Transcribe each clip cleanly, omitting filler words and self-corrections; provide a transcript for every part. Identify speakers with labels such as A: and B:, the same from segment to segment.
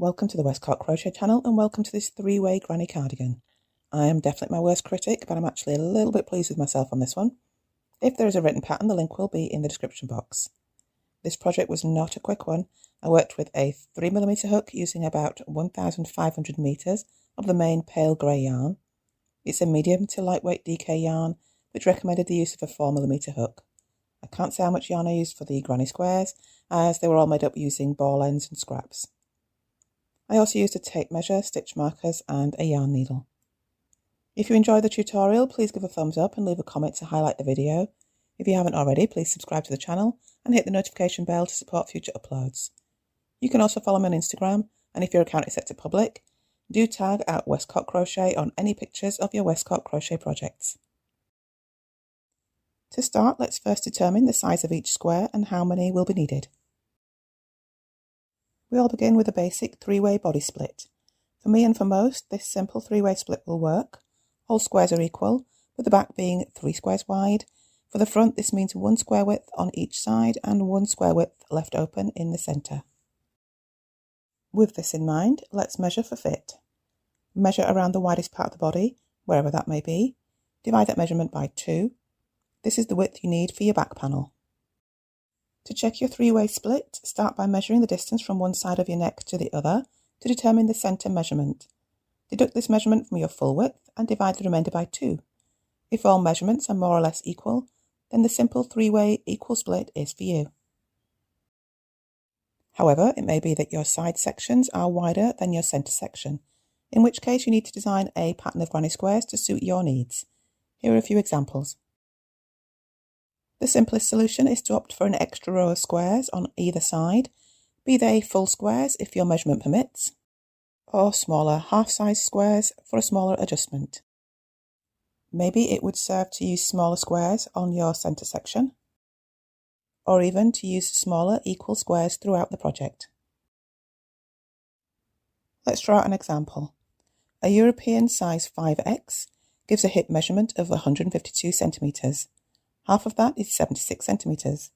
A: Welcome to the Westcott Crochet channel and welcome to this three-way granny cardigan. I am definitely my worst critic, but I'm actually a little bit pleased with myself on this one. If there is a written pattern, the link will be in the description box. This project was not a quick one. I worked with a 3mm hook using about 1,500 meters of the main pale grey yarn. It's a medium to lightweight DK yarn, which recommended the use of a 4mm hook. I can't say how much yarn I used for the granny squares, as they were all made up using ball ends and scraps. I also used a tape measure, stitch markers and a yarn needle. If you enjoyed the tutorial, please give a thumbs up and leave a comment to highlight the video. If you haven't already, please subscribe to the channel and hit the notification bell to support future uploads. You can also follow me on Instagram, and if your account is set to public, do tag at Westcott Crochet on any pictures of your Westcott Crochet projects. To start, let's first determine the size of each square and how many will be needed. We all begin with a basic three-way body split. For me and for most, this simple three-way split will work. All squares are equal, with the back being 3 squares wide. For the front, this means 1 square width on each side and 1 square width left open in the centre. With this in mind, let's measure for fit. Measure around the widest part of the body, wherever that may be. Divide that measurement by 2. This is the width you need for your back panel. To check your three-way split, start by measuring the distance from one side of your neck to the other to determine the centre measurement. Deduct this measurement from your full width and divide the remainder by 2. If all measurements are more or less equal, then the simple three-way equal split is for you. However, it may be that your side sections are wider than your centre section, in which case you need to design a pattern of granny squares to suit your needs. Here are a few examples. The simplest solution is to opt for an extra row of squares on either side, be they full squares if your measurement permits, or smaller half-size squares for a smaller adjustment. Maybe it would serve to use smaller squares on your centre section, or even to use smaller equal squares throughout the project. Let's draw out an example. A European size 5X gives a hip measurement of 152 centimetres. Half of that is 76 centimetres.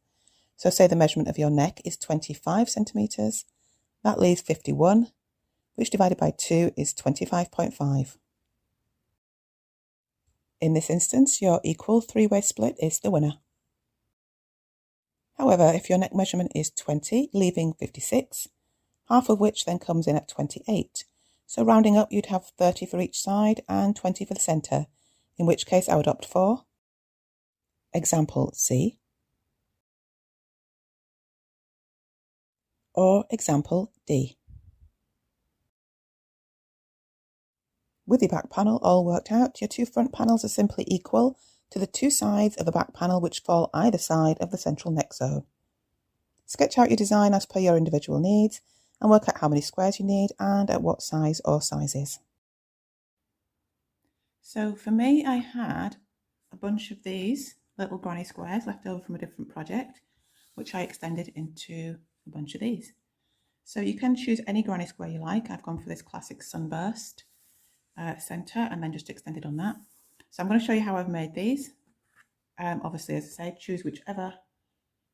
A: So say the measurement of your neck is 25 centimetres. That leaves 51, which divided by 2 is 25.5. In this instance, your equal three-way split is the winner. However, if your neck measurement is 20, leaving 56, half of which then comes in at 28. So rounding up, you'd have 30 for each side and 20 for the centre, in which case I would opt for example C or example D. With your back panel all worked out, your 2 front panels are simply equal to the 2 sides of the back panel which fall either side of the central neck zone. Sketch out your design as per your individual needs and work out how many squares you need and at what size or sizes. So for me, I had a bunch of these little granny squares left over from a different project, which I extended into a bunch of these. So you can choose any granny square you like. I've gone for this classic sunburst centre and then just extended on that. So I'm going to show you how I've made these. Obviously, as I say, choose whichever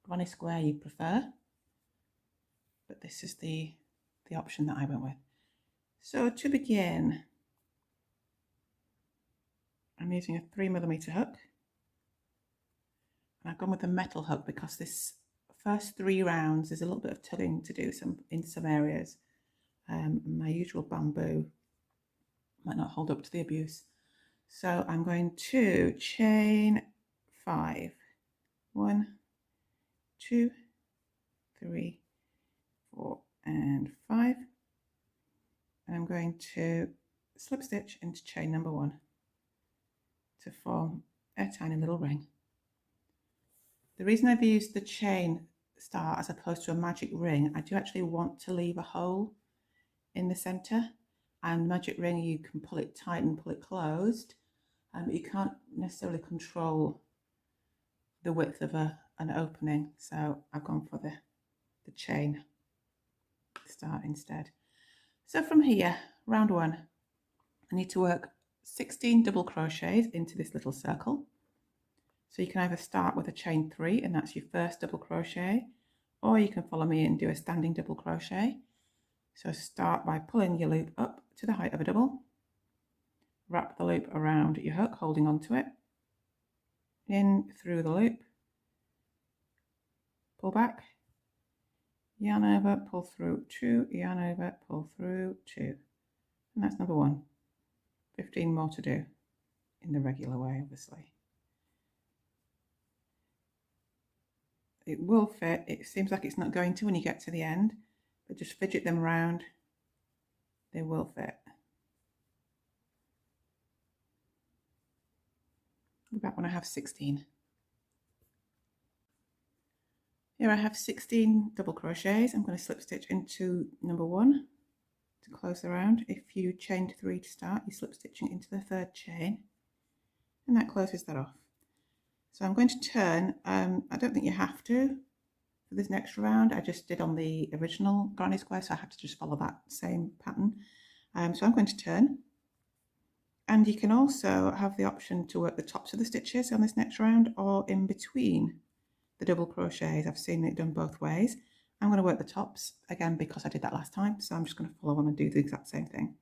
A: granny square you prefer, but this is the option that I went with. So to begin, I'm using a 3mm hook. And I've gone with a metal hook because this first 3 rounds there's a little bit of tugging to do in some areas. My usual bamboo might not hold up to the abuse. So I'm going to chain 5. 1, 2, 3, 4, and 5. And I'm going to slip stitch into chain number 1 to form a tiny little ring. The reason I've used the chain star as opposed to a magic ring, I do actually want to leave a hole in the centre, and magic ring you can pull it tight and pull it closed, but you can't necessarily control the width of an opening, so I've gone for the chain star instead. So from here, round 1, I need to work 16 double crochets into this little circle. So you can either start with a chain 3 and that's your first double crochet, or you can follow me and do a standing double crochet. So start by pulling your loop up to the height of a double, wrap the loop around your hook, holding onto it, in through the loop, pull back, yarn over, pull through 2, yarn over, pull through 2. And that's number 1. 15 more to do in the regular way, obviously. It will fit. It seems like it's not going to when you get to the end, but just fidget them around. They will fit. I'll be back when I have 16. Here I have 16 double crochets. I'm going to slip stitch into number 1 to close the round. If you chain 3 to start, you're slip stitching into the 3rd chain, and that closes that off. So I'm going to turn. I don't think you have to for this next round. I just did on the original granny square, so I have to just follow that same pattern. So I'm going to turn, and you can also have the option to work the tops of the stitches on this next round or in between the double crochets. I've seen it done both ways. I'm going to work the tops again because I did that last time, so I'm just going to follow on and do the exact same thing.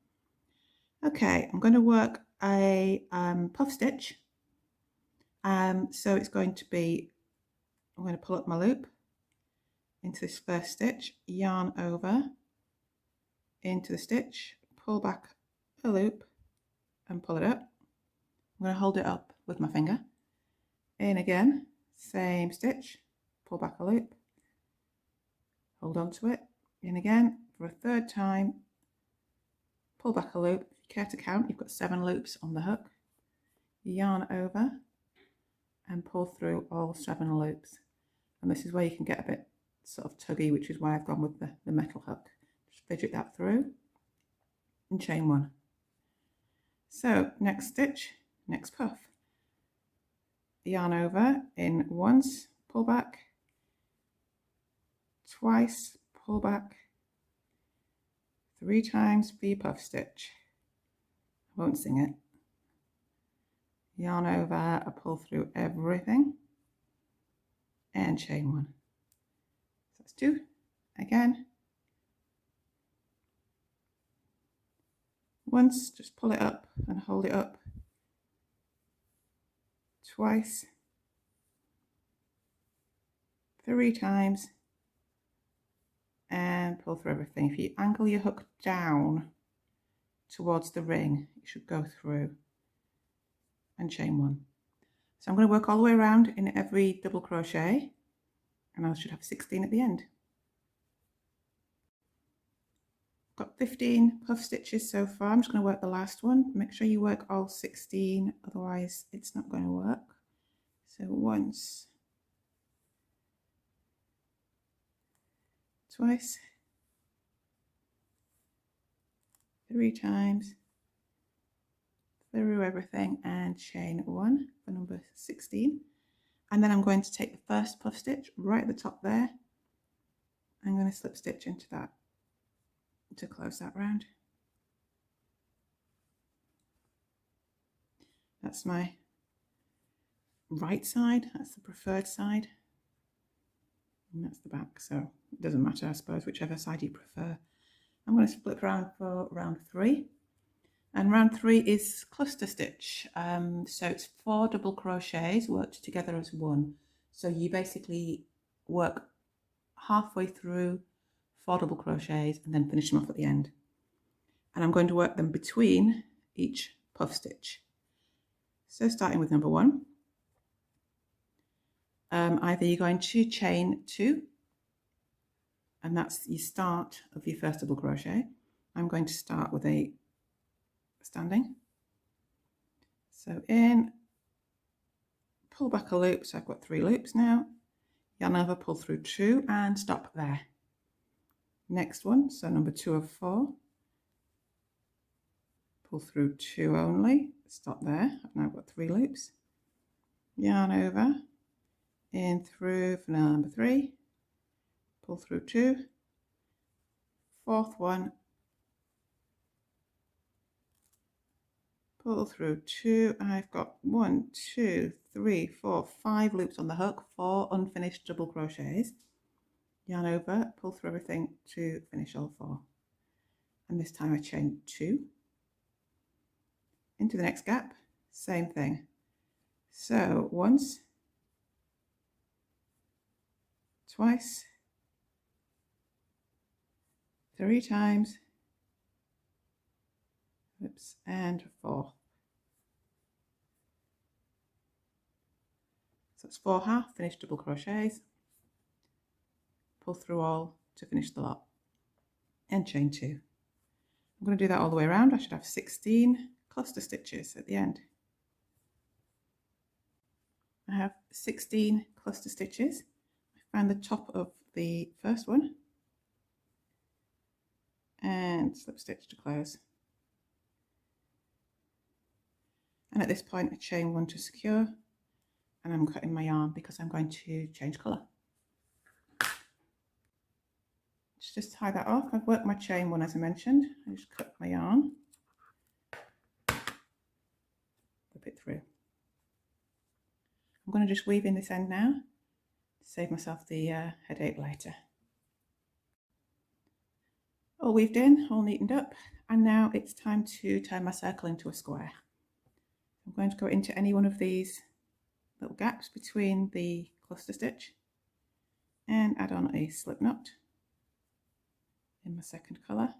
A: Okay, I'm going to work a puff stitch. So it's going to be, I'm going to pull up my loop into this first stitch, yarn over into the stitch, pull back a loop and pull it up. I'm going to hold it up with my finger, in again, same stitch, pull back a loop, hold on to it, in again for a 3rd time, pull back a loop. If you care to count, you've got 7 loops on the hook, yarn over and pull through all 7 loops. And this is where you can get a bit sort of tuggy, which is why I've gone with the metal hook. Just fidget that through and chain 1. So next stitch, next puff, yarn over in once, pull back, twice, pull back, 3 times for your puff stitch. I won't sing it. Yarn over, I pull through everything and chain 1. So that's 2. Again, once, just pull it up and hold it up, twice, 3 times, and pull through everything. If you angle your hook down towards the ring, it should go through, and chain 1. So I'm going to work all the way around in every double crochet, and I should have 16 at the end. Got 15 puff stitches so far. I'm just going to work the last one. Make sure you work all 16, otherwise it's not going to work. So once, twice, 3 times, through everything and chain 1 for number 16. And then I'm going to take the first puff stitch right at the top there. I'm going to slip stitch into that to close that round. That's my right side, that's the preferred side, and that's the back, so it doesn't matter, I suppose, whichever side you prefer. I'm going to split around for round 3, and round 3 is cluster stitch. So it's 4 double crochets worked together as one. So you basically work halfway through 4 double crochets and then finish them off at the end. And I'm going to work them between each puff stitch. So starting with number 1, either you're going to chain 2, and that's your start of your first double crochet. I'm going to start with a standing. So in, pull back a loop, so I've got 3 loops now, yarn over, pull through 2 and stop there. Next one, so number 2 of 4, pull through 2 only, stop there. I've now got 3 loops, yarn over, in through for number 3, pull through 2, 4th one, pull through 2. I've got 1, 2, 3, 4, 5 loops on the hook, 4 unfinished double crochets, yarn over, pull through everything to finish all 4. and this time I chain 2 into the next gap, same thing. So once, twice, 3 times, oops, and 4. So it's 4 half finished double crochets, pull through all to finish the lot, and chain 2. I'm going to do that all the way around. I should have 16 cluster stitches at the end. I have 16 cluster stitches. I find the top of the first one and slip stitch to close. And at this point I chain 1 to secure, and I'm cutting my yarn because I'm going to change colour. Just tie that off. I've worked my chain 1 as I mentioned. I just cut my yarn, whip it through. I'm going to just weave in this end now to save myself the headache later. All weaved in, all neatened up, and now it's time to turn my circle into a square. I'm going to go into any one of these little gaps between the cluster stitch and add on a slip knot in my second colour,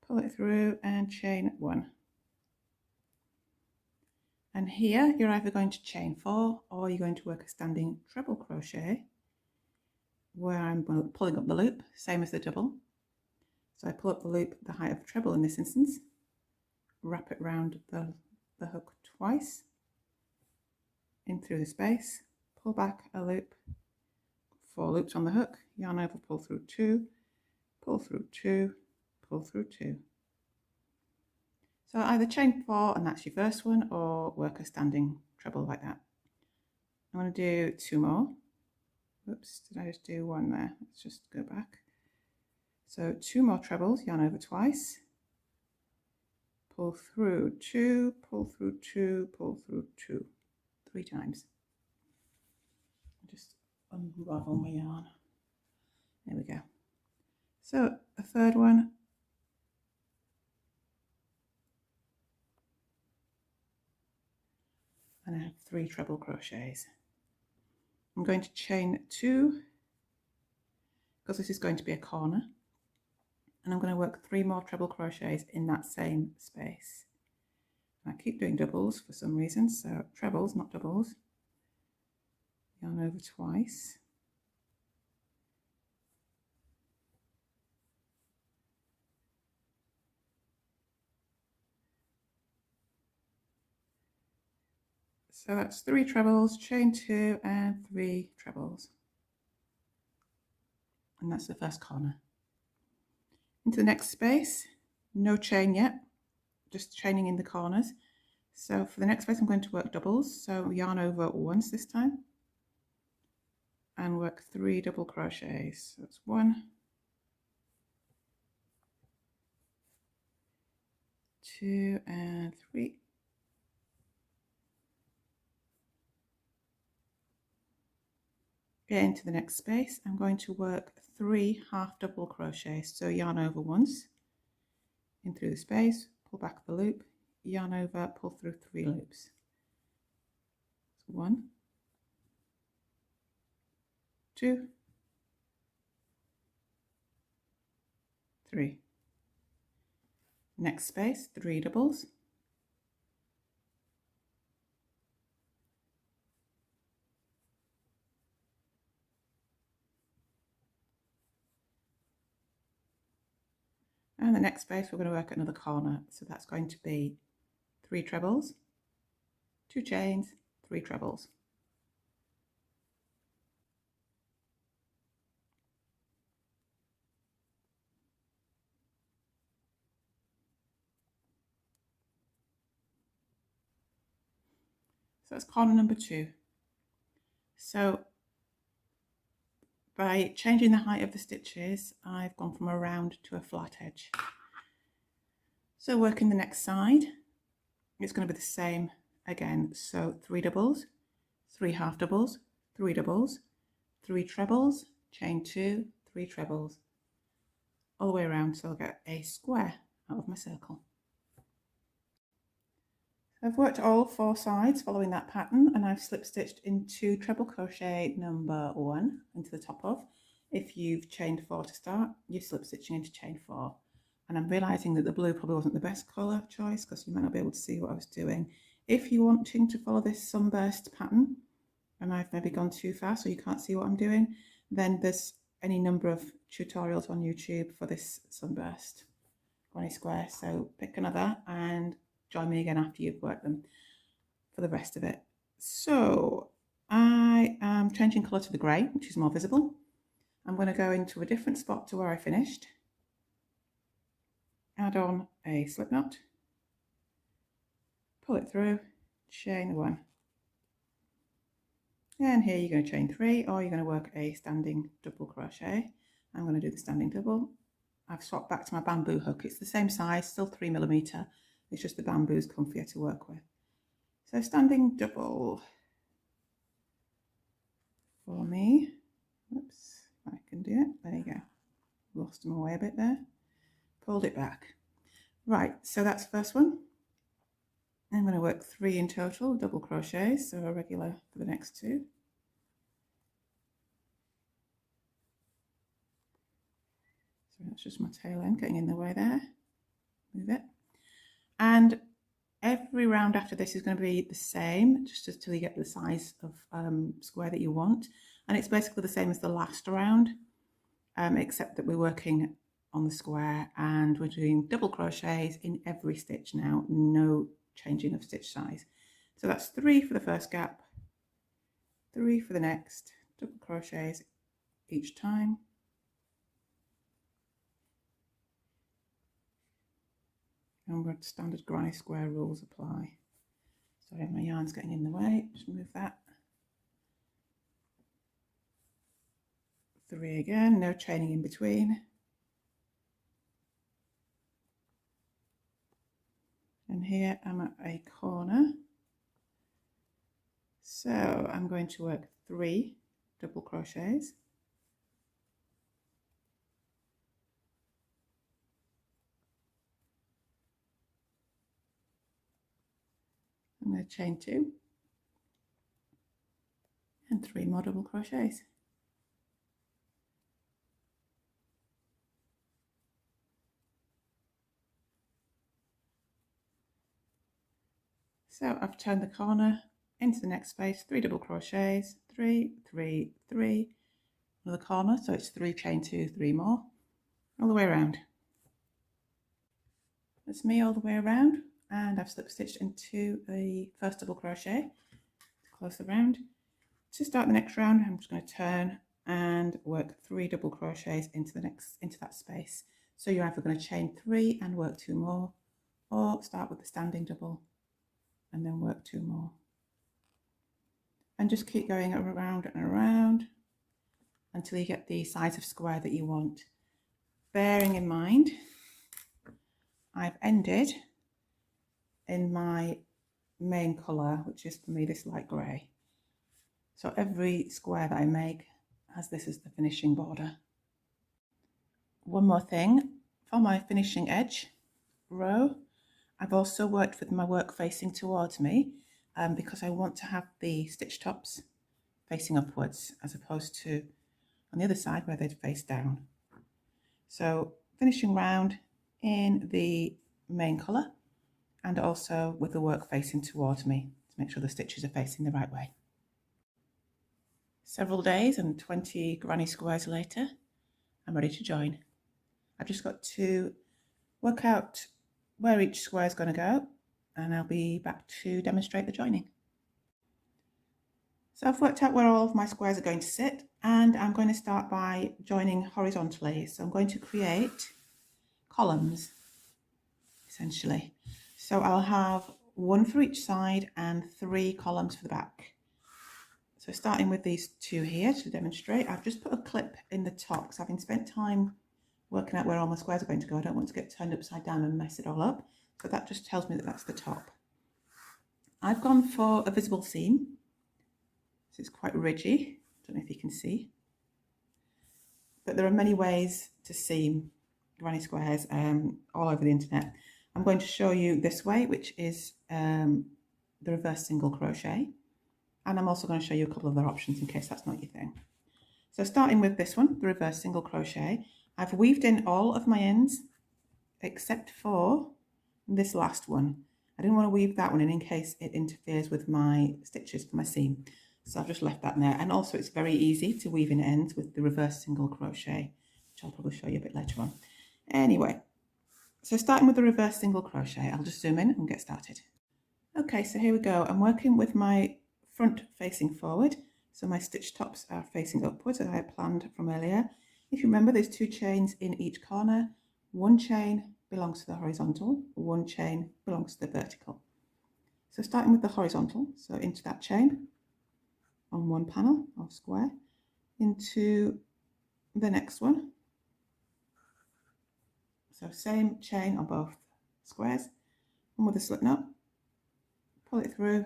A: pull it through and chain 1. And here you're either going to chain 4 or you're going to work a standing treble crochet where I'm pulling up the loop, same as the double. So I pull up the loop the height of the treble in this instance, wrap it round the hook twice, in through the space, pull back a loop, 4 loops on the hook, yarn over, pull through 2, pull through 2, pull through 2. So either chain 4 and that's your first one, or work a standing treble like that. I'm going to do 2 more. Oops, did I just do 1 there? Let's just go back. So 2 more trebles, yarn over twice, pull through 2, pull through 2, pull through 2, 3 times. Just unravel my yarn. There we go. So a third one, and I have 3 treble crochets. I'm going to chain 2 because this is going to be a corner, and I'm going to work 3 more treble crochets in that same space. And I keep doing doubles for some reason, so trebles, not doubles. Yarn over twice, so that's 3 trebles, chain 2 and 3 trebles, and that's the first corner. Into the next space, no chain yet, just chaining in the corners. So for the next space I'm going to work doubles, so yarn over once this time and work 3 double crochets. So that's 1, 2 and 3. Get into the next space, I'm going to work 3 half double crochets, so yarn over once, in through the space, pull back the loop, yarn over, pull through 3 loops. 1, 2, 3. Next space, 3 doubles, and the next space we're going to work another corner, so that's going to be 3 trebles, 2 chains, 3 trebles. So that's corner number 2. So by changing the height of the stitches, I've gone from a round to a flat edge. So working the next side, it's going to be the same again. So 3 doubles, 3 half doubles, 3 doubles, 3 trebles, chain 2, 3 trebles, all the way around. round, so I'll get a square out of my circle. I've worked all 4 sides following that pattern, and I've slip stitched into treble crochet number 1 into the top of. If you've chained 4 to start, you're slip stitching into chain 4. And I'm realizing that the blue probably wasn't the best color choice because you might not be able to see what I was doing. If you're wanting to follow this sunburst pattern and I've maybe gone too fast so you can't see what I'm doing, then there's any number of tutorials on YouTube for this sunburst granny square. So pick another and join me again after you've worked them for the rest of it. So I am changing colour to the grey, which is more visible. I'm going to go into a different spot to where I finished, add on a slip knot, pull it through, chain 1. And here you're going to chain 3, or you're going to work a standing double crochet. I'm going to do the standing double. I've swapped back to my bamboo hook. It's the same size, still 3mm. It's just the bamboo is comfier to work with. So standing double for me. Oops, I can do it. There you go. Lost my way a bit there. Pulled it back. Right, so that's the first one. I'm going to work 3 in total, double crochets, so a regular for the next 2. So that's just my tail end getting in the way there. Move it. And every round after this is going to be the same, just until you get the size of square that you want. And it's basically the same as the last round, except that we're working on the square and we're doing double crochets in every stitch now, no changing of stitch size. So that's 3 for the first gap, 3 for the next, double crochets each time. And we're standard granny square rules apply. Sorry, my yarn's getting in the way, just move that. 3 again, no chaining in between. And here I'm at a corner. So I'm going to work 3 double crochets. I'm going to chain 2 and 3 more double crochets. So I've turned the corner into the next space, 3 double crochets, 3, 3, 3, another corner, so it's 3 chain 2, 3 more, all the way around. That's me all the way around, and I've slip stitched into the first double crochet to close the round. To start the next round, I'm just going to turn and work 3 double crochets into that space. So you're either going to chain 3 and work 2 more, or start with the standing double and then work 2 more. And just keep going around and around until you get the size of square that you want. Bearing in mind, I've ended in my main colour, which is for me this light grey. So every square that I make has this as the finishing border. One more thing, for my finishing edge row, I've also worked with my work facing towards me because I want to have the stitch tops facing upwards as opposed to on the other side where they'd face down. So finishing round in the main colour and also with the work facing towards me to make sure the stitches are facing the right way. Several days and 20 granny squares later, I'm ready to join. I've just got to work out where each square is going to go and I'll be back to demonstrate the joining. So I've worked out where all of my squares are going to sit and I'm going to start by joining horizontally. So I'm going to create columns essentially. So I'll have 1 for each side and 3 columns for the back. So starting with these 2 here to demonstrate, I've just put a clip in the top because having spent time working out where all my squares are going to go, I don't want to get turned upside down and mess it all up. So that just tells me that that's the top. I've gone for a visible seam. So it's quite ridgy. Don't know if you can see. But there are many ways to seam granny squares all over the internet. I'm going to show you this way, which is the reverse single crochet, and I'm also going to show you a couple of other options in case that's not your thing. So starting with this one, the reverse single crochet, I've weaved in all of my ends except for this last one. I didn't want to weave that one in case it interferes with my stitches for my seam. So I've just left that in there. And also it's very easy to weave in ends with the reverse single crochet, which I'll probably show you a bit later on. Anyway, so starting with the reverse single crochet, I'll just zoom in and get started. Okay, so here we go. I'm working with my front facing forward. So my stitch tops are facing upwards as I had planned from earlier. If you remember, there's 2 chains in each corner. 1 chain belongs to the horizontal, 1 chain belongs to the vertical. So starting with the horizontal, so into that chain on one panel or square, into the next one. So same chain on both squares, and with a slip knot, pull it through,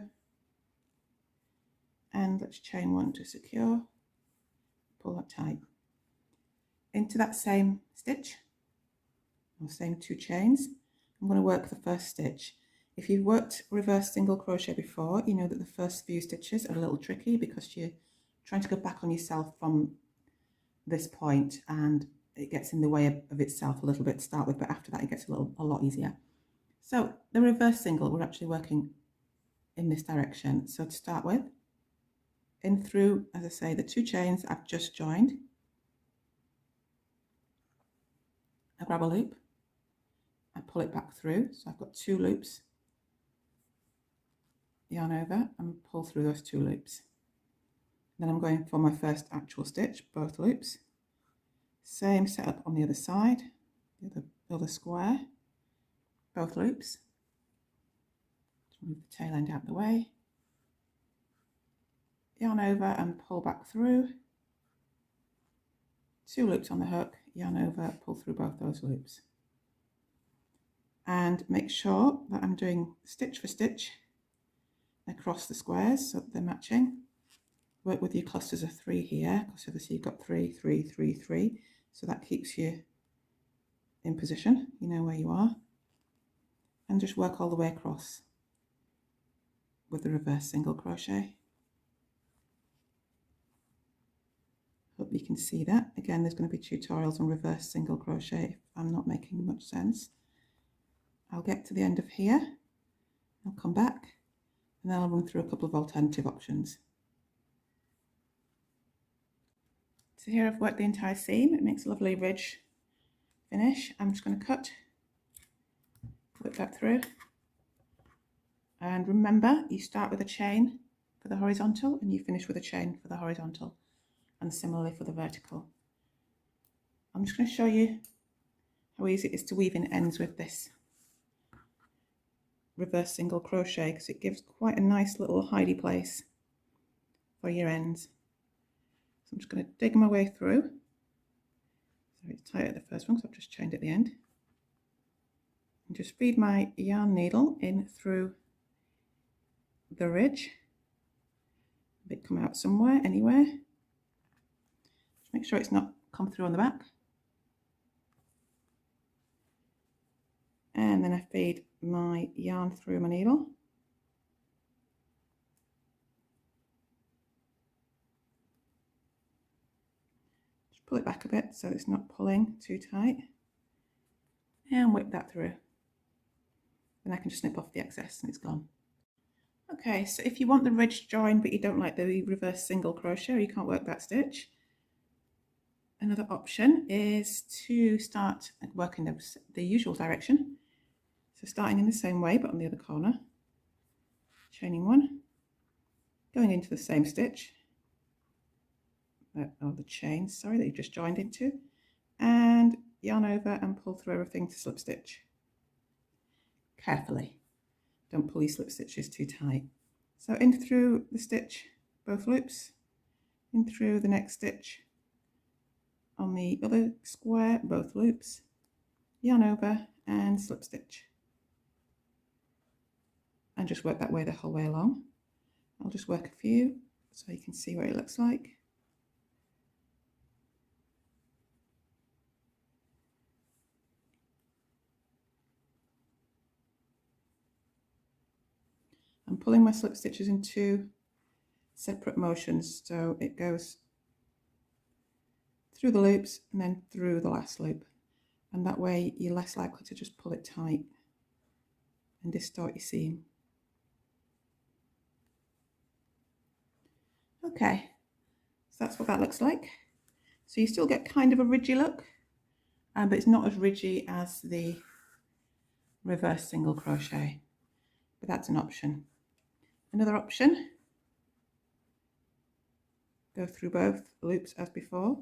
A: and let's chain 1 to secure, pull that tight. Into that same stitch, or same 2 chains, I'm going to work the first stitch. If you've worked reverse single crochet before, you know that the first few stitches are a little tricky because you're trying to go back on yourself from this point and it gets in the way of itself a little bit to start with, but after that it gets a lot easier. So the reverse single, we're actually working in this direction. So to start with, in through, as I say, the 2 chains I've just joined, I grab a loop, I pull it back through, so I've got 2 loops, yarn over and pull through those 2 loops. Then I'm going for my first actual stitch, both loops. Same setup on the other side, the other square, both loops. Move the tail end out of the way. Yarn over and pull back through. 2 loops on the hook, yarn over, pull through both those loops. And make sure that I'm doing stitch for stitch across the squares so that they're matching. Work with your clusters of 3 here, so you've got 3, 3, 3, 3. So that keeps you in position, you know where you are. And just work all the way across with the reverse single crochet. Hope you can see that. Again, there's going to be tutorials on reverse single crochet if I'm not making much sense. I'll get to the end of here, I'll come back, and then I'll run through a couple of alternative options. So here I've worked the entire seam. It makes a lovely ridge finish. I'm just going to cut, whip that through. And remember, you start with a chain for the horizontal and you finish with a chain for the horizontal, and similarly for the vertical. I'm just going to show you how easy it is to weave in ends with this reverse single crochet, because it gives quite a nice little hidey place for your ends. So I'm just going to dig my way through. So it's tight at the first one because I've just chained at the end. And just feed my yarn needle in through the ridge. A bit come out somewhere, anywhere. Just make sure it's not come through on the back. And then I feed my yarn through my needle. Just pull it back a bit so it's not pulling too tight. And whip that through. Then I can just snip off the excess and it's gone. Okay, so if you want the ridge join but you don't like the reverse single crochet or you can't work that stitch, another option is to start working the usual direction. So starting in the same way but on the other corner, chaining 1, going into the same stitch, or the chain, sorry, that you've just joined into, and yarn over and pull through everything to slip stitch. Carefully, don't pull your slip stitches too tight. So in through the stitch, both loops, in through the next stitch, on the other square, both loops, yarn over and slip stitch. And just work that way the whole way along. I'll just work a few so you can see what it looks like. I'm pulling my slip stitches in 2 separate motions, so it goes through the loops and then through the last loop, and that way you're less likely to just pull it tight and distort your seam. Okay, so that's what that looks like. So you still get kind of a ridgy look, but it's not as ridgy as the reverse single crochet, but that's an option. Another option, go through both loops as before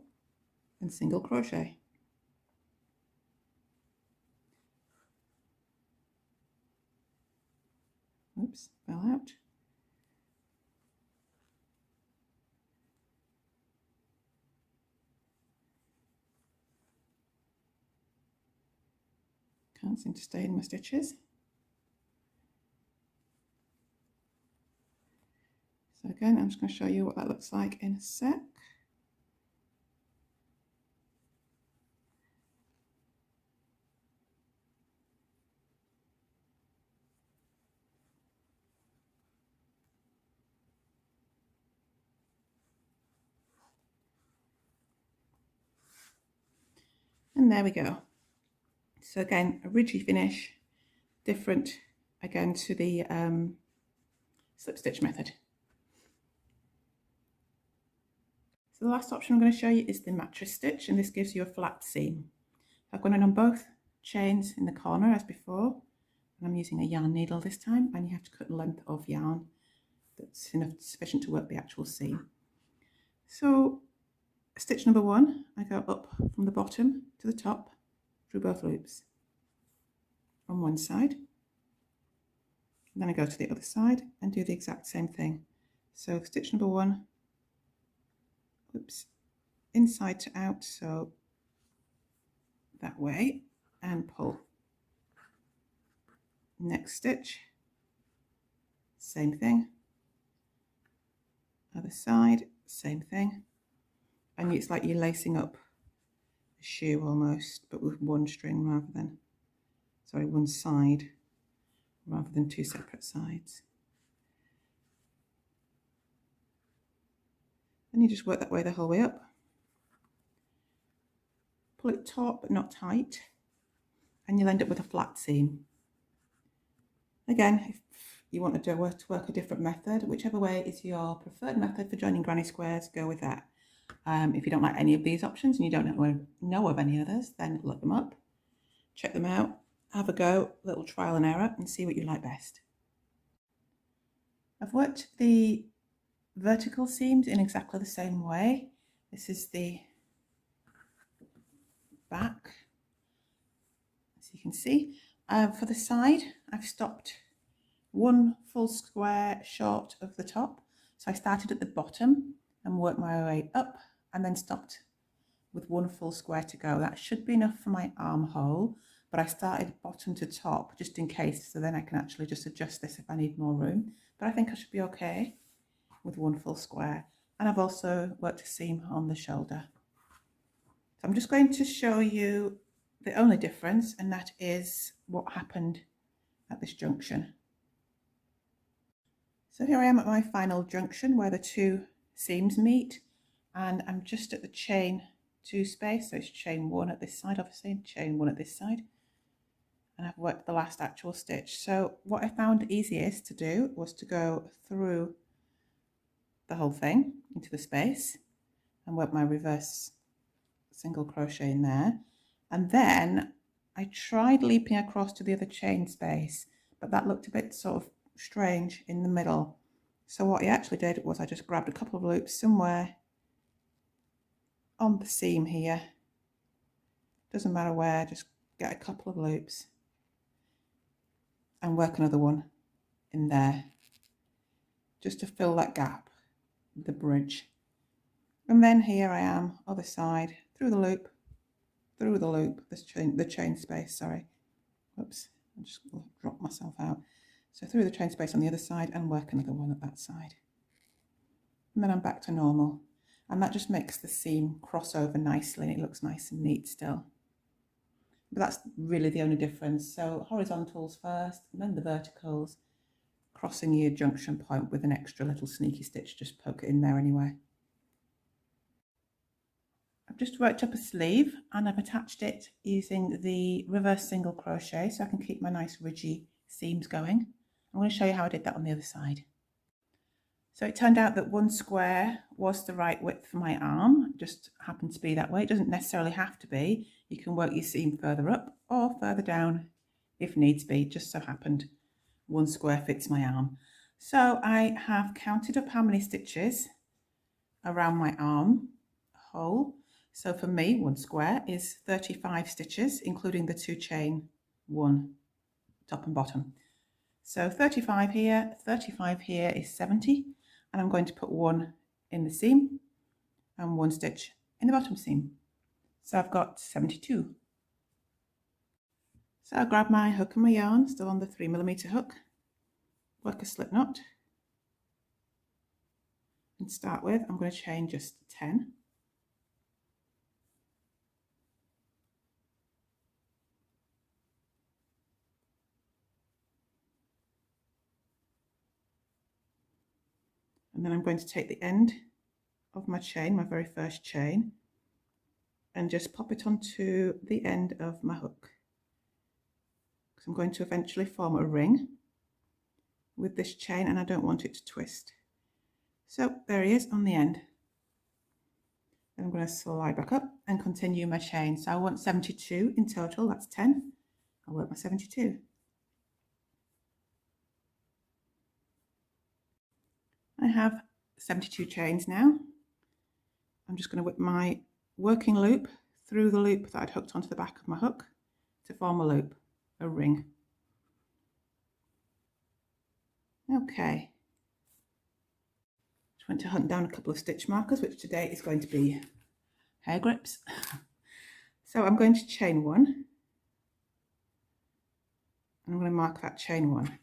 A: and single crochet. Oops, fell out. Can't seem to stay in my stitches. So again, I'm just going to show you what that looks like in a sec. And there we go. So again, a ridgy finish, different again to the slip stitch method. So the last option I'm going to show you is the mattress stitch, and this gives you a flat seam. I've gone in on both chains in the corner as before, and I'm using a yarn needle this time, and you have to cut a length of yarn that's sufficient to work the actual seam. So stitch number 1, I go up from the bottom to the top through both loops on one side, and then I go to the other side and do the exact same thing. So stitch number 1, oops, inside to out, so that way, and pull. Next stitch, same thing, other side, same thing, and it's like you're lacing up a shoe almost, but with one string rather than, sorry, one side rather than 2 separate sides. And you just work that way the whole way up. Pull it taut but not tight, and you'll end up with a flat seam. Again, if you want to work a different method, whichever way is your preferred method for joining granny squares, go with that. If you don't like any of these options and you don't know of any others, then look them up, check them out, have a go, little trial and error, and see what you like best. I've worked the vertical seams in exactly the same way. This is the back, as you can see. For the side, I've stopped 1 full square short of the top. So I started at the bottom and worked my way up and then stopped with 1 full square to go. That should be enough for my armhole, but I started bottom to top just in case, so then I can actually just adjust this if I need more room. But I think I should be okay with 1 full square. And I've also worked a seam on the shoulder. So I'm just going to show you the only difference, and that is what happened at this junction. So here I am at my final junction where the 2 seams meet, and I'm just at the chain 2 space, so it's chain 1 at this side, obviously, chain 1 at this side, and I've worked the last actual stitch. So what I found easiest to do was to go through the whole thing into the space and work my reverse single crochet in there, and then I tried leaping across to the other chain space, but that looked a bit sort of strange in the middle. So what I actually did was I just grabbed a couple of loops somewhere on the seam here, doesn't matter where, just get a couple of loops and work another one in there just to fill that gap, the bridge. And then here I am, other side, through the loop, the chain space, sorry. Whoops, I just dropped myself out. So through the chain space on the other side and work another one at that side. And then I'm back to normal. And that just makes the seam cross over nicely and it looks nice and neat still. But that's really the only difference. So horizontals first, and then the verticals, crossing your junction point with an extra little sneaky stitch, just poke it in there anyway. I've just worked up a sleeve and I've attached it using the reverse single crochet so I can keep my nice ridgy seams going. I'm going to show you how I did that on the other side. So it turned out that 1 square was the right width for my arm. It just happened to be that way. It doesn't necessarily have to be. You can work your seam further up or further down if needs be. Just so happened 1 square fits my arm. So I have counted up how many stitches around my arm hole. So for me, 1 square is 35 stitches, including the 2 chain 1 top and bottom. So 35 here, 35 here is 70. And I'm going to put 1 in the seam and 1 stitch in the bottom seam. So I've got 72. So I'll grab my hook and my yarn, still on the 3mm hook, work a slip knot, and start with, I'm going to chain just 10. And then I'm going to take the end of my chain, my very first chain, and just pop it onto the end of my hook. Because I'm going to eventually form a ring with this chain and I don't want it to twist. So there he is on the end. Then I'm going to slide back up and continue my chain. So I want 72 in total, that's 10. I'll work my 72. I have 72 chains now. I'm just going to whip my working loop through the loop that I'd hooked onto the back of my hook to form a loop, a ring. Okay. Just went to hunt down a couple of stitch markers, which today is going to be hair grips. So I'm going to chain 1. And I'm going to mark that chain 1.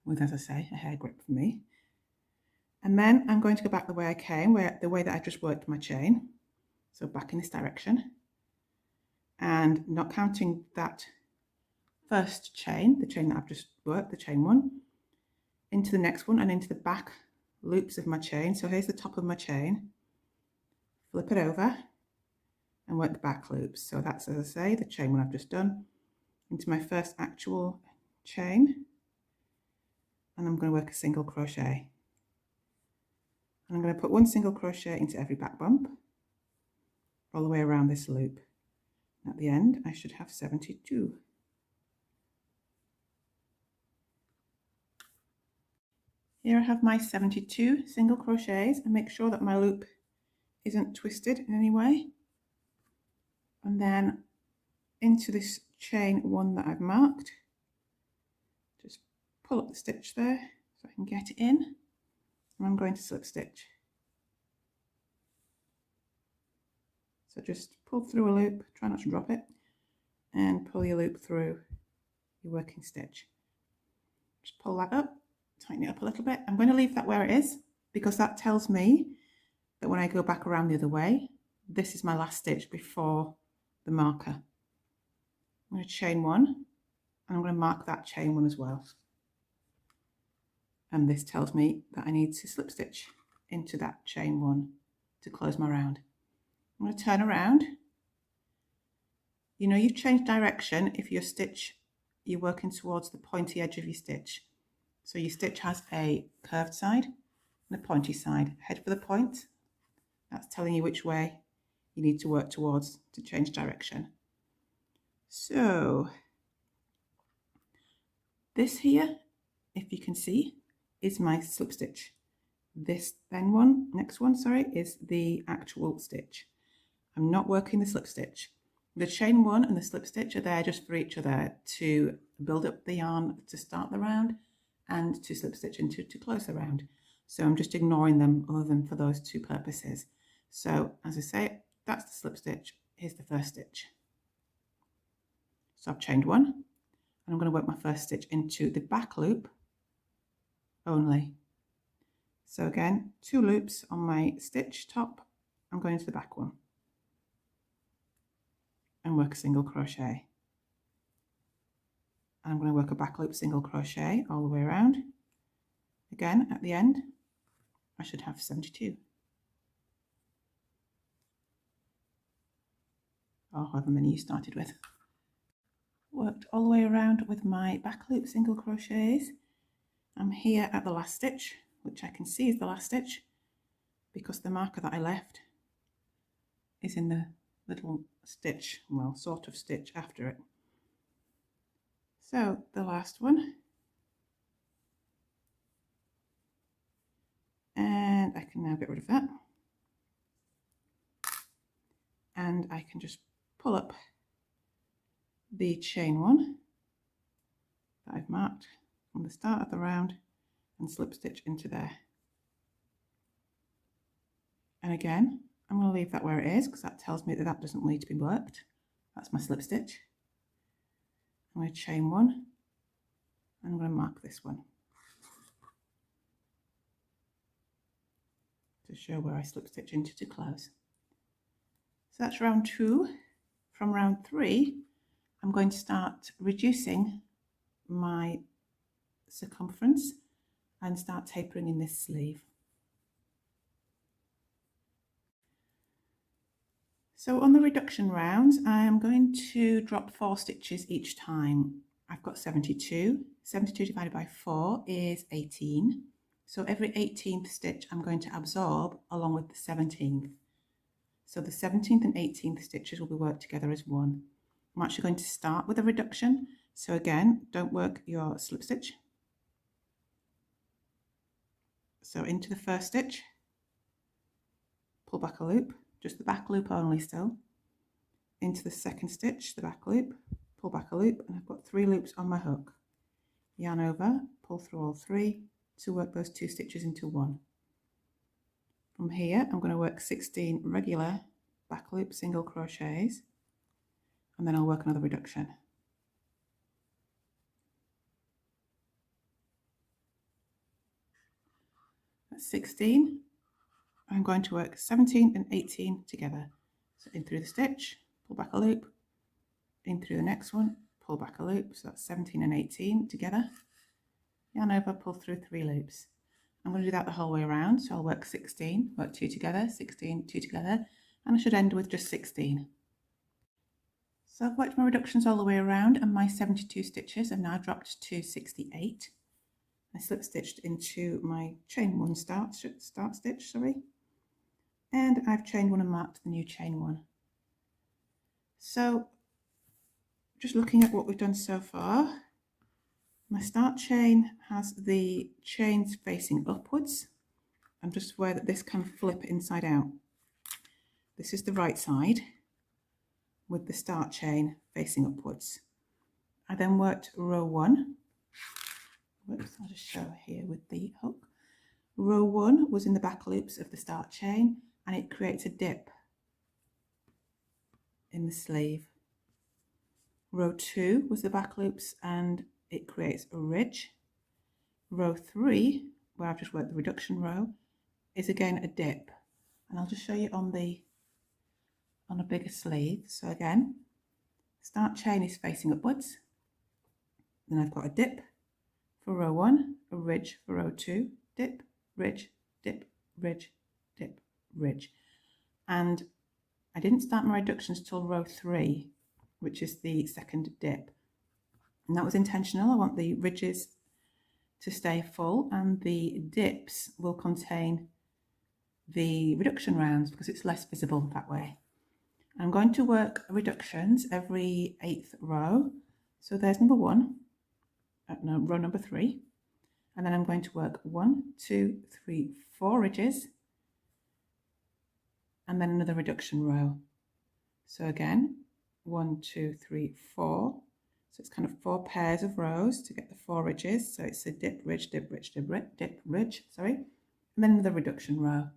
A: With, as I say, a hair grip for me. And then I'm going to go back the way I came, the way that I just worked my chain. So back in this direction. And not counting that first chain, the chain that I've just worked, the chain 1, into the next one and into the back loops of my chain. So here's the top of my chain. Flip it over and work the back loops. So that's, as I say, the chain 1 I've just done into my first actual chain. And I'm going to work a single crochet. And I'm going to put 1 single crochet into every back bump all the way around this loop. At the end, I should have 72. Here I have my 72 single crochets, and make sure that my loop isn't twisted in any way. And then into this chain 1 that I've marked, just pull up the stitch there so I can get it in, and I'm going to slip stitch. So just pull through a loop, try not to drop it, and pull your loop through your working stitch. Just pull that up, tighten it up a little bit. I'm going to leave that where it is because that tells me that when I go back around the other way, this is my last stitch before the marker. I'm going to chain 1 and I'm going to mark that chain 1 as well. And this tells me that I need to slip stitch into that chain 1 to close my round. I'm going to turn around. You know you've changed direction if your stitch, you're working towards the pointy edge of your stitch. So your stitch has a curved side and a pointy side. Head for the point. That's telling you which way you need to work towards to change direction. So this here, if you can see, is my slip stitch. This next one, is the actual stitch. I'm not working the slip stitch. The chain 1 and the slip stitch are there just for each other to build up the yarn to start the round and to slip stitch into to close the round. So I'm just ignoring them other than for those 2 purposes. So as I say, that's the slip stitch. Here's the first stitch. So I've chained 1 and I'm going to work my first stitch into the back loop only. So again, 2 loops on my stitch top. I'm going into the back one and work a single crochet. and I'm going to work a back loop single crochet all the way around. Again, at the end, I should have 72. Or however many you started with. Worked all the way around with my back loop single crochets. I'm here at the last stitch, which I can see is the last stitch because the marker that I left is in the little stitch, well, sort of stitch after it. So the last one, and I can now get rid of that, and I can just pull up the chain one that I've marked from the start of the round and slip stitch into there. And again, I'm going to leave that where it is because that tells me that that doesn't need to be worked. That's my slip stitch. I'm going to chain one, and I'm going to mark this one to show where I slip stitch into to close. So that's round 2. From round 3, I'm going to start reducing my circumference and start tapering in this sleeve. So on the reduction rounds, I am going to drop 4 stitches each time. I've got 72. 72 divided by 4 is 18. So every 18th stitch I'm going to absorb along with the 17th. So the 17th and 18th stitches will be worked together as one. I'm actually going to start with a reduction. So again, don't work your slip stitch. So into the first stitch, pull back a loop, just the back loop only still. Into the second stitch, the back loop, pull back a loop, and I've got 3 loops on my hook. Yarn over, pull through all 3 to work those 2 stitches into one. From here, I'm going to work 16 regular back loop single crochets, and then I'll work another reduction. That's 16. I'm going to work 17 and 18 together. So in through the stitch, pull back a loop, in through the next one, pull back a loop, so that's 17 and 18 together. Yarn over, pull through 3 loops. I'm going to do that the whole way around, so I'll work 16, work 2 together, 16, 2 together, and I should end with just 16. So I've worked my reductions all the way around, and my 72 stitches have now dropped to 68. I slip stitched into my chain one start stitch, and I've chained one and marked the new chain one. So just looking at what we've done so far, my start chain has the chains facing upwards. I'm just aware that this can flip inside out. This is the right side with the start chain facing upwards. I then worked row 1. Whoops, I'll just show here with the hook. Row 1 was in the back loops of the start chain, and it creates a dip in the sleeve. Row 2 was the back loops, and it creates a ridge. Row 3, where I've just worked the reduction row, is again a dip, and I'll just show you on a bigger sleeve. So again, start chain is facing upwards, then I've got a dip for row 1, a ridge for row 2, dip, ridge, dip, ridge, dip, ridge. And I didn't start my reductions till row 3, which is the second dip. And that was intentional. I want the ridges to stay full, and the dips will contain the reduction rounds because it's less visible that way. I'm going to work reductions every 8th row. So there's number 1, row number 3, and then I'm going to work 1, 2, 3, 4 ridges, and then another reduction row. So again, 1, 2, 3, 4. So it's kind of 4 pairs of rows to get the 4 ridges. So it's a dip, ridge, dip, ridge, dip, dip, ridge, and then another reduction row.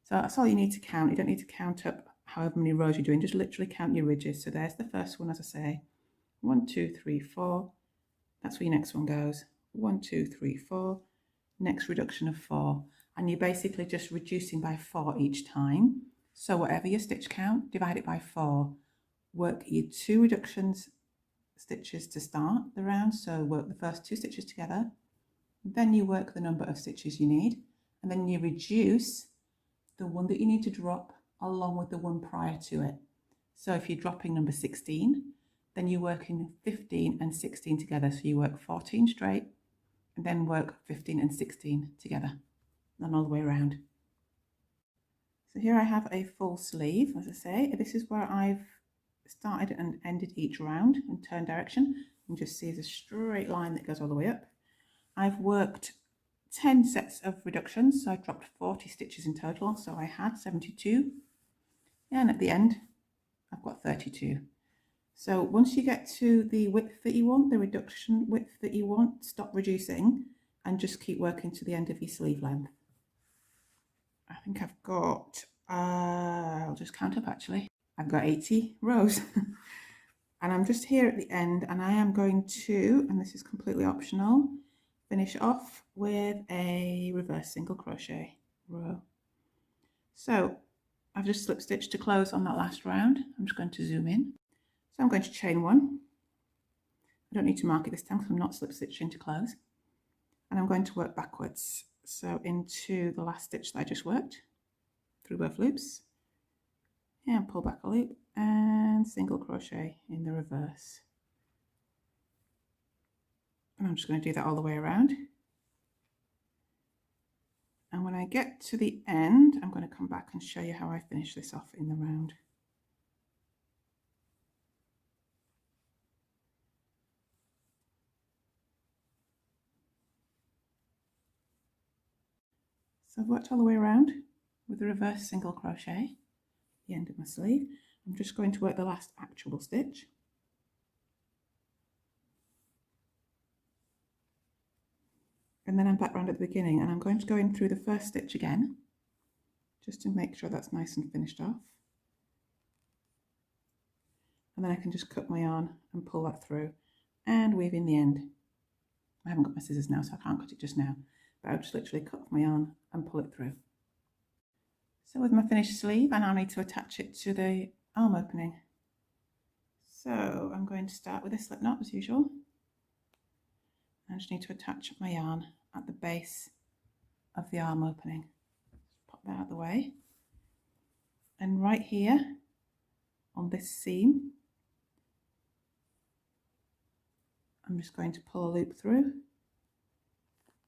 A: So that's all you need to count. You don't need to count up however many rows you're doing, just literally count your ridges. So there's the first one, as I say, 1, 2, 3, 4. That's where your next one goes. 1, 2, 3, 4. Next reduction of 4. And you're basically just reducing by 4 each time. So whatever your stitch count, divide it by 4. Work your 2 reductions stitches to start the round, so work the first 2 stitches together, then you work the number of stitches you need, and then you reduce the one that you need to drop along with the one prior to it. So if you're dropping number 16, then you're working 15 and 16 together, so you work 14 straight and then work 15 and 16 together, and all the way around. So here I have a full sleeve. As I say, this is where I've started and ended each round in turn direction. You can just see there's a straight line that goes all the way up. I've worked 10 sets of reductions, so I dropped 40 stitches in total, so I had 72, and at the end I've got 32. So once you get to the width that you want, the reduction width that you want, stop reducing and just keep working to the end of your sleeve length. I think I've got, I'll just count up actually. I've got 80 rows and I'm just here at the end, and I am going to, and this is completely optional, finish off with a reverse single crochet row. So I've just slip stitched to close on that last round. I'm just going to zoom in. So I'm going to chain 1. I don't need to mark it this time because I'm not slip stitching to close. And I'm going to work backwards. So into the last stitch that I just worked, through both loops, and pull back a loop and single crochet in the reverse. And I'm just going to do that all the way around. And when I get to the end, I'm going to come back and show you how I finish this off in the round. So I've worked all the way around with the reverse single crochet, the end of my sleeve. I'm just going to work the last actual stitch. And then I'm back round at the beginning, and I'm going to go in through the first stitch again, just to make sure that's nice and finished off. And then I can just cut my yarn and pull that through and weave in the end. I haven't got my scissors now, so I can't cut it just now, but I'll just literally cut off my yarn and pull it through. So with my finished sleeve, I now need to attach it to the arm opening. So I'm going to start with a slip knot as usual. I just need to attach my yarn at the base of the arm opening. Just pop that out of the way. And right here on this seam, I'm just going to pull a loop through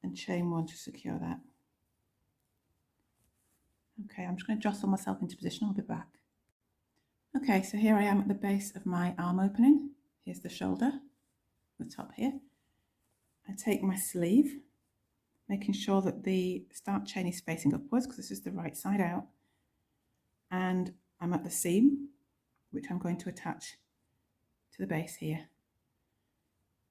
A: and chain 1 to secure that. Okay, I'm just going to jostle myself into position. I'll be back. Okay, so here I am at the base of my arm opening. Here's the shoulder, the top here. I take my sleeve, making sure that the start chain is facing upwards because this is the right side out. And I'm at the seam, which I'm going to attach to the base here.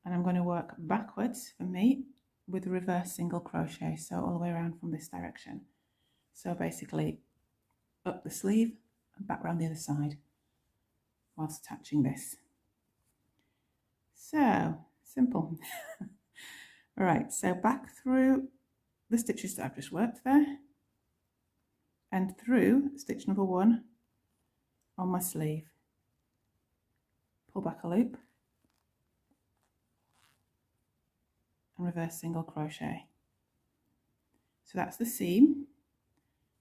A: And I'm going to work backwards for me with reverse single crochet, so all the way around from this direction. So basically up the sleeve and back around the other side whilst attaching this. So simple. All right, so back through the stitches that I've just worked there and through stitch number 1 on my sleeve. Pull back a loop and reverse single crochet. So that's the seam.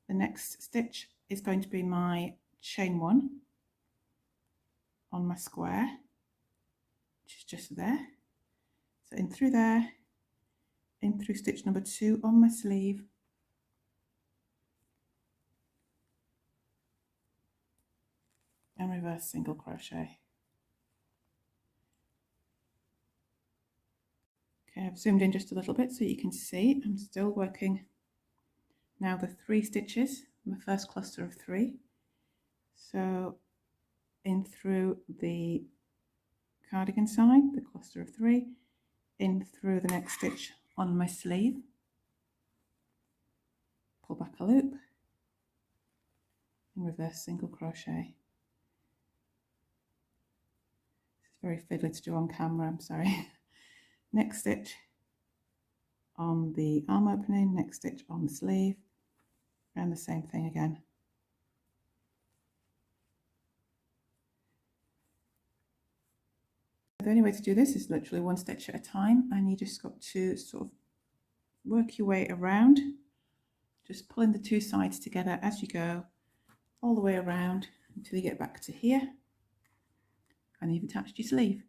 A: The next stitch is going to be my chain 1 on my square, which is just there. So in through there, in through stitch number 2 on my sleeve, and reverse single crochet. Okay, I've zoomed in just a little bit so you can see I'm still working now the 3 stitches, my first cluster of 3. So in through the cardigan side, the cluster of 3, in through the next stitch on my sleeve, pull back a loop, and reverse single crochet. This is very fiddly to do on camera, I'm sorry. Next stitch on the arm opening, next stitch on the sleeve, and the same thing again. the only way to do this is literally one stitch at a time, and you just got to sort of work your way around, just pulling the two sides together as you go, all the way around until you get back to here, and you've attached your sleeve.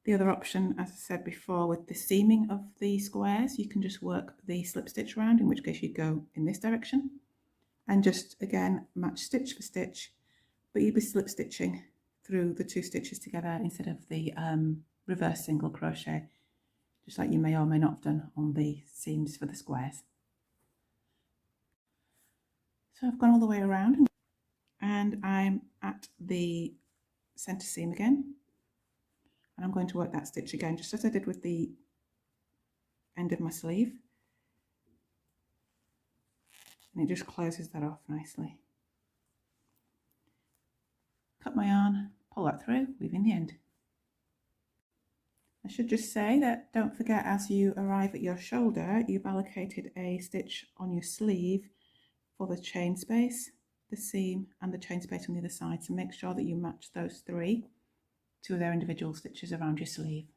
A: The other option, as I said before, with the seaming of the squares, you can just work the slip stitch around, in which case you'd go in this direction, and just again match stitch for stitch, but you'd be slip stitching through the two stitches together instead of the reverse single crochet, just like you may or may not have done on the seams for the squares. So I've gone all the way around and I'm at the center seam again, and I'm going to work that stitch again just as I did with the end of my sleeve, and it just closes that off nicely. Cut my yarn, pull that through, weaving the end. I should just say that don't forget, as you arrive at your shoulder, you've allocated a stitch on your sleeve for the chain space, the seam and the chain space on the other side, so make sure that you match those three to their individual stitches around your sleeve.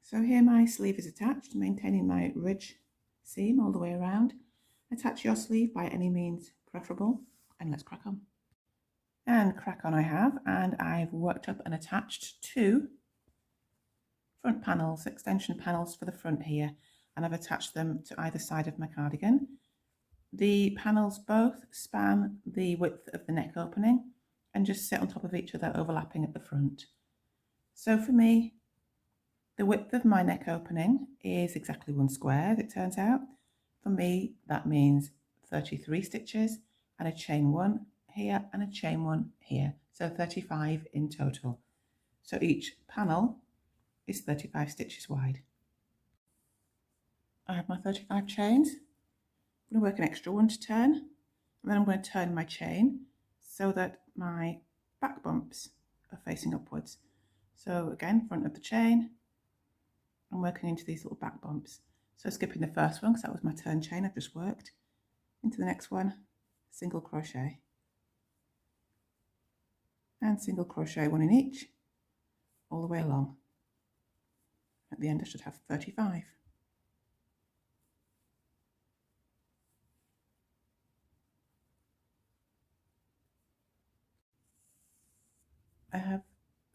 A: So here my sleeve is attached, maintaining my ridge seam all the way around. Attach your sleeve by any means preferable, and let's crack on. And crack on I have, and I've worked up and attached two front panels, extension panels for the front here, and I've attached them to either side of my cardigan. The panels both span the width of the neck opening and just sit on top of each other, overlapping at the front. So for me, the width of my neck opening is exactly 1 square, as it turns out. For me, that means 33 stitches and a chain 1 here and a chain 1 here, so 35 in total. So each panel is 35 stitches wide. I have my 35 chains. I'm going to work an extra one to turn, and then I'm going to turn my chain so that my back bumps are facing upwards. So again, front of the chain, I'm working into these little back bumps. So skipping the first one because that was my turn chain I've just worked, into the next one, single crochet, and single crochet, 1 in each, all the way along. At the end I should have 35. I have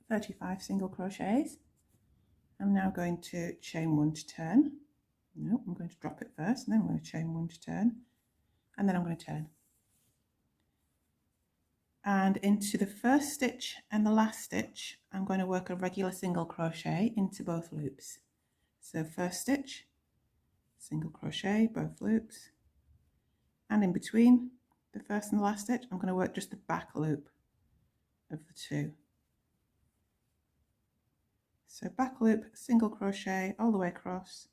A: 35 single crochets. I'm now going to chain 1 to turn. No, I'm going to drop it first, and then I'm going to chain 1 to turn, and then I'm going to turn. And into the first stitch and the last stitch, I'm going to work a regular single crochet into both loops. So first stitch, single crochet, both loops, and in between the first and the last stitch, I'm going to work just the back loop of the two. So back loop, single crochet all the way across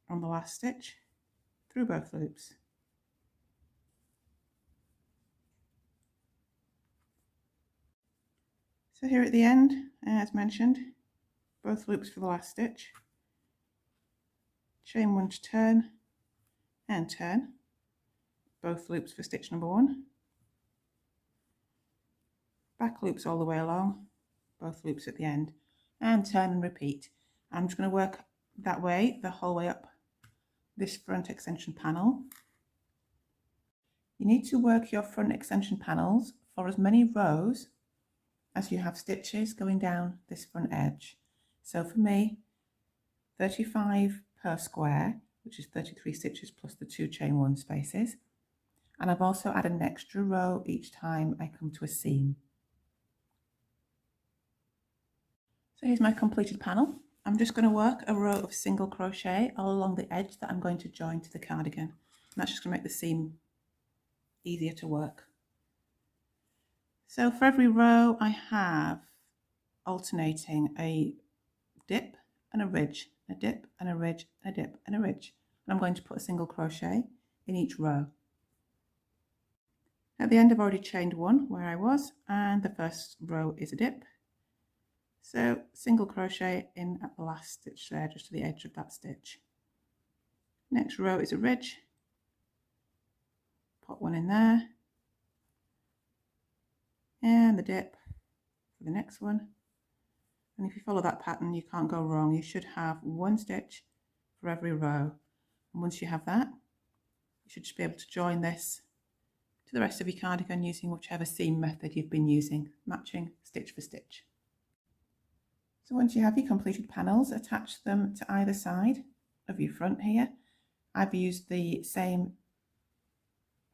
A: on the last stitch through both loops. So here at the end, as mentioned, both loops for the last stitch, chain 1 to turn, and turn, both loops for stitch number 1, back loops all the way along, both loops at the end, and turn and repeat. I'm just going to work that way the whole way up this front extension panel. You need to work your front extension panels for as many rows as you have stitches going down this front edge. So for me, 35 per square, which is 33 stitches plus the 2 chain 1 spaces, and I've also added an extra row each time I come to a seam. So here's my completed panel. I'm just going to work a row of single crochet all along the edge that I'm going to join to the cardigan, and that's just going to make the seam easier to work. So for every row I have alternating a dip and a ridge, a dip and a ridge, a dip and a ridge, and I'm going to put a single crochet in each row. At the end I've already chained 1 where I was, and the first row is a dip, so single crochet in at the last stitch there, just to the edge of that stitch. Next row is a ridge, put 1 in there, and the dip for the next one, And if you follow that pattern, you can't go wrong. You should have one stitch for every row. And once you have that, you should just be able to join this to the rest of your cardigan using whichever seam method you've been using, matching stitch for stitch. So once you have your completed panels, attach them to either side of your front here. I've used the same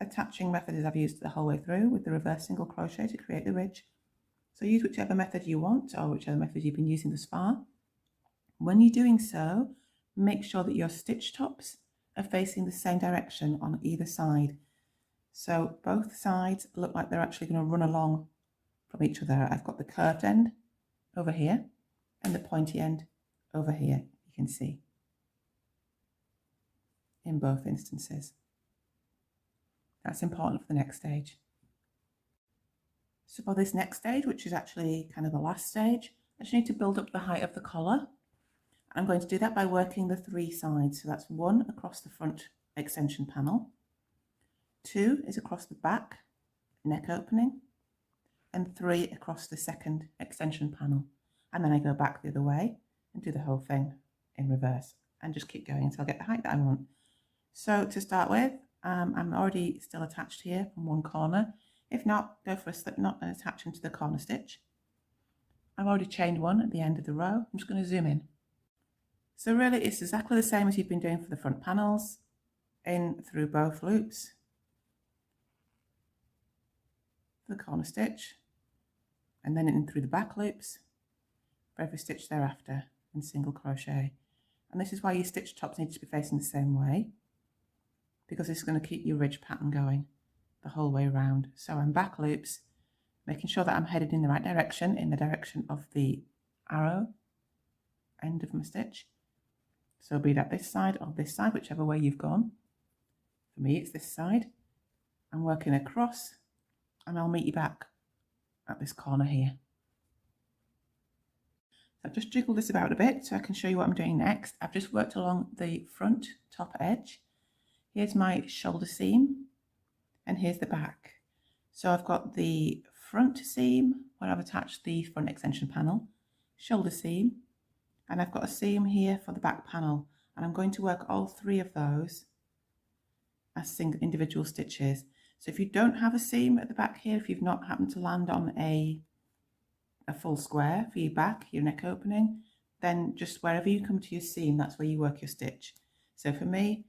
A: attaching method as I've used the whole way through with the reverse single crochet to create the ridge. So use whichever method you want or whichever method you've been using thus far. When you're doing so, make sure that your stitch tops are facing the same direction on either side. So both sides look like they're actually going to run along from each other. I've got the curved end over here and the pointy end over here, you can see, in both instances. That's important for the next stage. So for this next stage, which is actually kind of the last stage, I just need to build up the height of the collar. I'm going to do that by working the 3 sides. So that's 1 across the front extension panel, 2 is across the back neck opening, and 3 across the second extension panel. And then I go back the other way and do the whole thing in reverse and just keep going until I get the height that I want. So to start with, I'm already still attached here from one corner. If not, go for a slip knot and attach them to the corner stitch. I've already chained one at the end of the row. I'm just going to zoom in. So really it's exactly the same as you've been doing for the front panels, in through both loops, the corner stitch, and then in through the back loops for every stitch thereafter, and single crochet. And this is why your stitch tops need to be facing the same way, because it's going to keep your ridge pattern going the whole way around. So I'm back loops, making sure that I'm headed in the right direction, in the direction of the arrow end of my stitch. So be that this side or this side, whichever way you've gone. For me, it's this side. I'm working across and I'll meet you back at this corner here. So I've just jiggled this about a bit so I can show you what I'm doing next. I've just worked along the front top edge. Here's my shoulder seam and here's the back. So I've got the front seam where I've attached the front extension panel, shoulder seam, and I've got a seam here for the back panel, and I'm going to work all 3 of those as single individual stitches. So if you don't have a seam at the back here, if you've not happened to land on a full square for your back, your neck opening, then just wherever you come to your seam, that's where you work your stitch. So for me,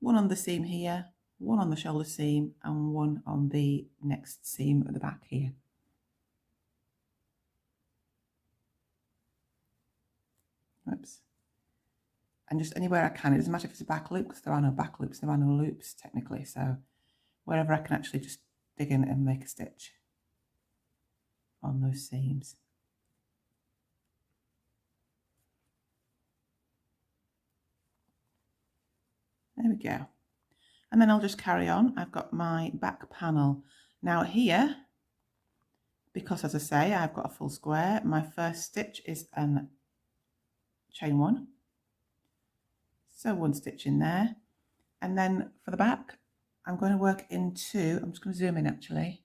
A: 1 on the seam here, 1 on the shoulder seam, and 1 on the next seam at the back here. Oops. And just anywhere I can, it doesn't matter if it's a back loop, because there are no back loops, there are no loops technically, so wherever I can actually just dig in and make a stitch on those seams. There we go. And then I'll just carry on. I've got my back panel. Now here, because as I say, I've got a full square, my first stitch is an chain 1. So 1 stitch in there. And then for the back, I'm going to work into, I'm just going to zoom in actually.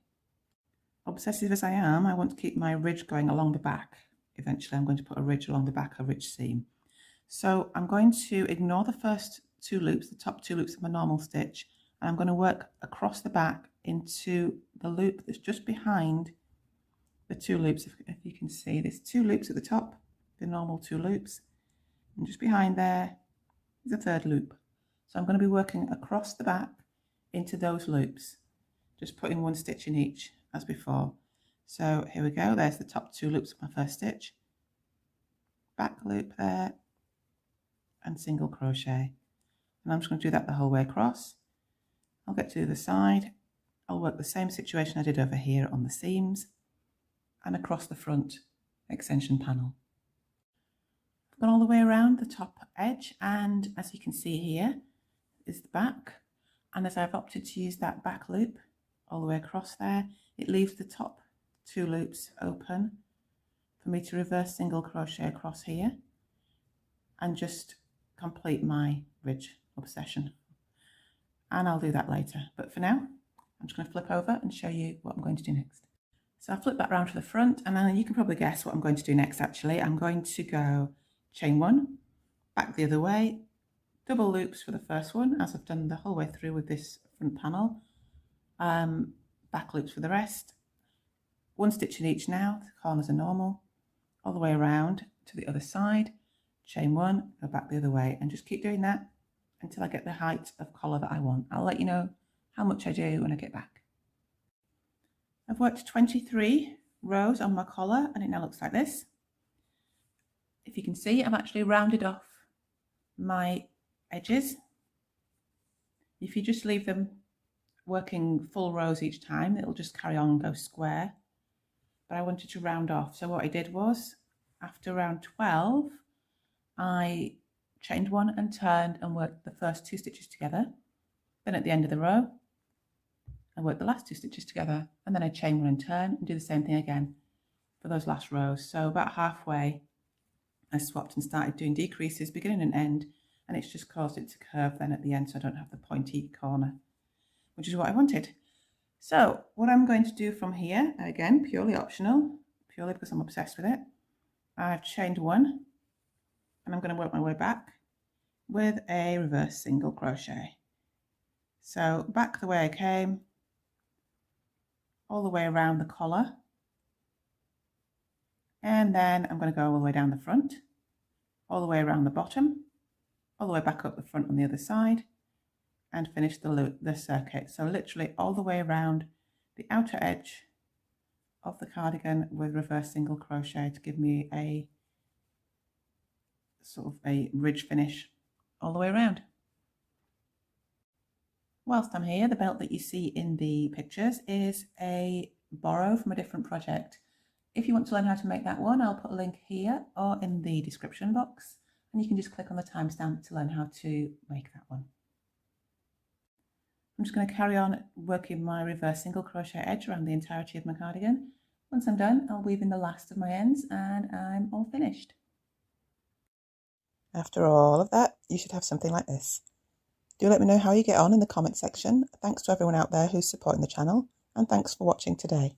A: Obsessive as I am, I want to keep my ridge going along the back. Eventually I'm going to put a ridge along the back, a ridge seam. So I'm going to ignore the first 2 loops, the top 2 loops of my normal stitch, and I'm going to work across the back into the loop that's just behind the 2 loops. If you can see, there's 2 loops at the top, the normal 2 loops, and just behind there is a 3rd loop. So I'm going to be working across the back into those loops, just putting 1 stitch in each as before. So here we go, there's the top 2 loops of my first stitch, back loop there, and single crochet. And I'm just going to do that the whole way across. I'll get to the other side, I'll work the same situation I did over here on the seams and across the front extension panel. I've gone all the way around the top edge, and as you can see here is the back, and as I've opted to use that back loop all the way across there, it leaves the top 2 loops open for me to reverse single crochet across here and just complete my ridge obsession. And I'll do that later, but for now I'm just going to flip over and show you what I'm going to do next. So I'll flip back round to the front, and then you can probably guess what I'm going to do next actually. I'm going to go chain 1, back the other way, double loops for the first one, as I've done the whole way through with this front panel, back loops for the rest, 1 stitch in each now, the corners are normal, all the way around to the other side, chain 1, go back the other way, and just keep doing that until I get the height of collar that I want. I'll let you know how much I do when I get back. I've worked 23 rows on my collar and it now looks like this. If you can see, I've actually rounded off my edges. If you just leave them working full rows each time, it'll just carry on and go square. But I wanted to round off. So what I did was, after round 12, I chained 1 and turned and worked the first 2 stitches together. Then at the end of the row, I worked the last 2 stitches together, and then I chain 1 and turn and do the same thing again for those last rows. So about halfway, I swapped and started doing decreases beginning and end, and it's just caused it to curve then at the end, so I don't have the pointy corner, which is what I wanted. So what I'm going to do from here, again, purely optional, purely because I'm obsessed with it, I've chained 1, and I'm going to work my way back with a reverse single crochet. So back the way I came, all the way around the collar, and then I'm going to go all the way down the front, all the way around the bottom, all the way back up the front on the other side, and finish the circuit. So literally all the way around the outer edge of the cardigan with reverse single crochet to give me a sort of a ridge finish all the way around. Whilst I'm here, the belt that you see in the pictures is a borrow from a different project. If you want to learn how to make that one, I'll put a link here or in the description box, and you can just click on the timestamp to learn how to make that one. I'm just going to carry on working my reverse single crochet edge around the entirety of my cardigan. Once I'm done, I'll weave in the last of my ends and I'm all finished. After all of that, you should have something like this. Do let me know how you get on in the comment section. Thanks to everyone out there who's supporting the channel, and thanks for watching today.